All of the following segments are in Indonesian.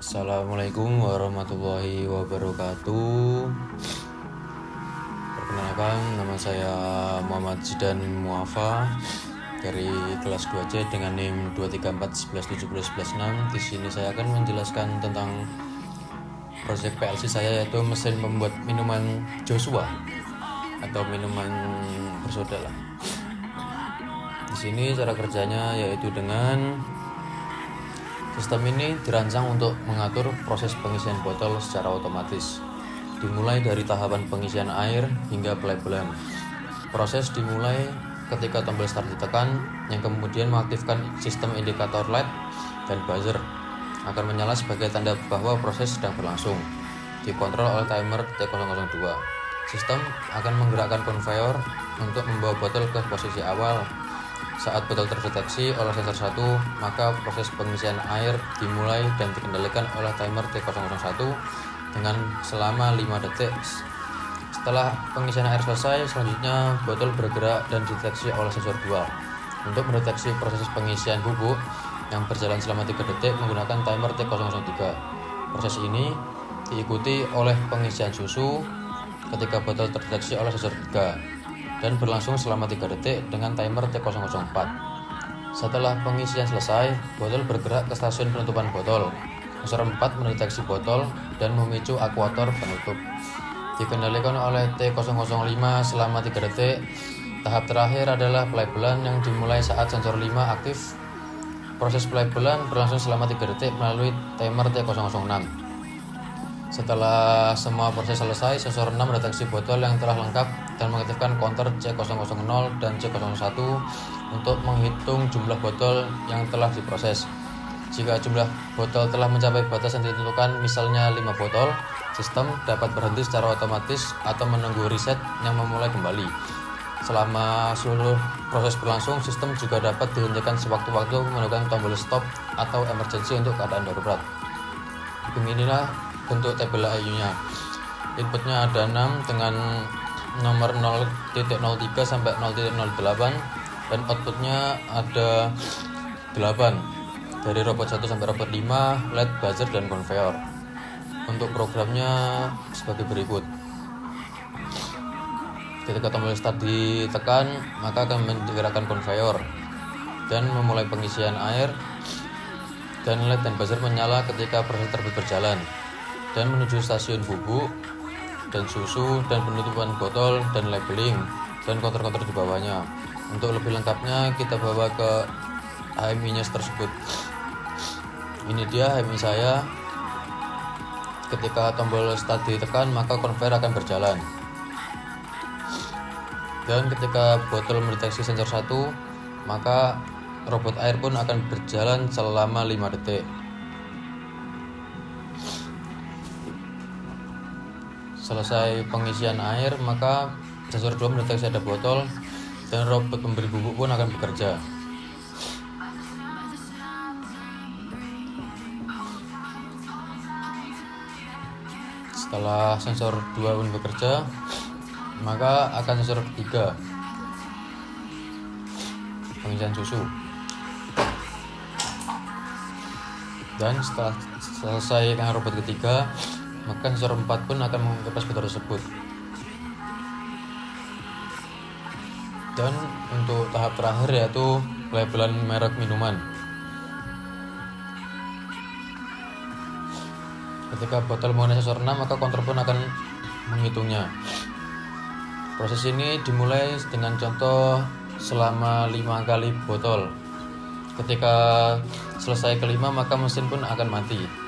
Assalamualaikum warahmatullahi wabarakatuh. Perkenalkan, nama saya Muhammad Zidan Muafa dari kelas 2C dengan NIM 23411701106. Di sini saya akan menjelaskan tentang proyek PLC saya, yaitu mesin pembuat minuman Joshua atau minuman bersoda lah. Di sini cara kerjanya yaitu dengan sistem ini dirancang untuk mengatur proses pengisian botol secara otomatis, dimulai dari tahapan pengisian air hingga pelabelan. Proses dimulai ketika tombol start ditekan, yang kemudian mengaktifkan sistem indikator LED dan buzzer akan menyala sebagai tanda bahwa proses sedang berlangsung. Dikontrol oleh timer T002. Sistem akan menggerakkan konveyor untuk membawa botol ke posisi awal. Saat botol terdeteksi oleh sensor 1, maka proses pengisian air dimulai dan dikendalikan oleh timer T001 dengan selama 5 detik. Setelah pengisian air selesai, selanjutnya botol bergerak dan dideteksi oleh sensor 2. Untuk mendeteksi proses pengisian bubuk yang berjalan selama 3 detik menggunakan timer T003. Proses ini diikuti oleh pengisian susu ketika botol terdeteksi oleh sensor 3 dan berlangsung selama 3 detik dengan timer T004. Setelah pengisian selesai, botol bergerak ke stasiun penutupan botol. Sensor 4 mendeteksi botol dan memicu akuator penutup. Dikendalikan oleh T005 selama 3 detik. Tahap terakhir adalah pelabelan yang dimulai saat sensor 5 aktif. Proses pelabelan berlangsung selama 3 detik melalui timer T006. Setelah semua proses selesai, sensor 6 mendeteksi botol yang telah lengkap dan mengaktifkan counter C000 dan C01 untuk menghitung jumlah botol yang telah diproses. Jika jumlah botol telah mencapai batas yang ditentukan, misalnya 5 botol, sistem dapat berhenti secara otomatis atau menunggu reset yang memulai kembali. Selama seluruh proses berlangsung, sistem juga dapat dihentikan sewaktu-waktu menggunakan tombol stop atau emergency untuk keadaan darurat. Beginilah bentuk tabel IU-nya. Inputnya ada 6 dengan nomor 0.03 sampai 0.08 dan outputnya ada 8 dari robot 1 sampai robot 5, LED, buzzer, dan konveyor. Untuk programnya sebagai berikut. Ketika tombol start ditekan, maka akan menggerakkan konveyor dan memulai pengisian air, dan LED dan buzzer menyala ketika proses tersebut berjalan dan menuju stasiun bubuk dan susu dan penutupan botol dan labeling dan konter-konter di bawahnya. Untuk lebih lengkapnya kita bawa ke HMI-nya tersebut. Ini dia HMI saya. Ketika tombol start ditekan, maka konveyor akan berjalan. Dan ketika botol mendeteksi sensor 1, maka robot air pun akan berjalan selama 5 detik. Selesai pengisian air, maka sensor 2 mendeteksi ada botol dan robot pemberi bubuk pun akan bekerja. Setelah sensor 2 pun bekerja, maka akan sensor 3 pengisian susu. Dan setelah selesai dengan robot ketiga, maka sensor 4 pun akan mengepas botol tersebut. Dan untuk tahap terakhir yaitu pelabelan merek minuman. Ketika botol mengenai sensor 6, maka kontrol pun akan menghitungnya. Proses ini dimulai dengan contoh selama 5 kali botol. Ketika selesai kelima, maka mesin pun akan mati.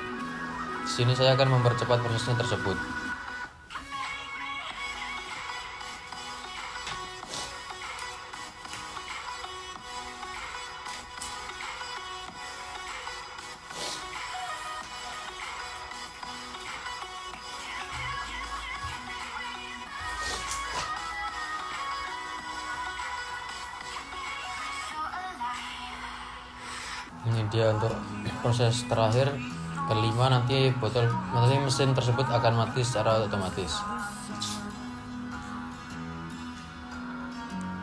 Di sini saya akan mempercepat prosesnya tersebut. Ini dia untuk proses terakhir kelima, nanti mesin tersebut akan mati secara otomatis.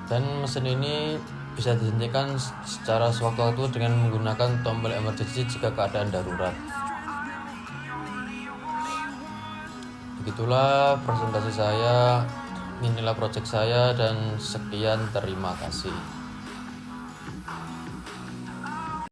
Dan mesin ini bisa dihentikan secara sewaktu-waktu dengan menggunakan tombol emergency jika keadaan darurat. Begitulah presentasi saya, inilah project saya, dan sekian, terima kasih.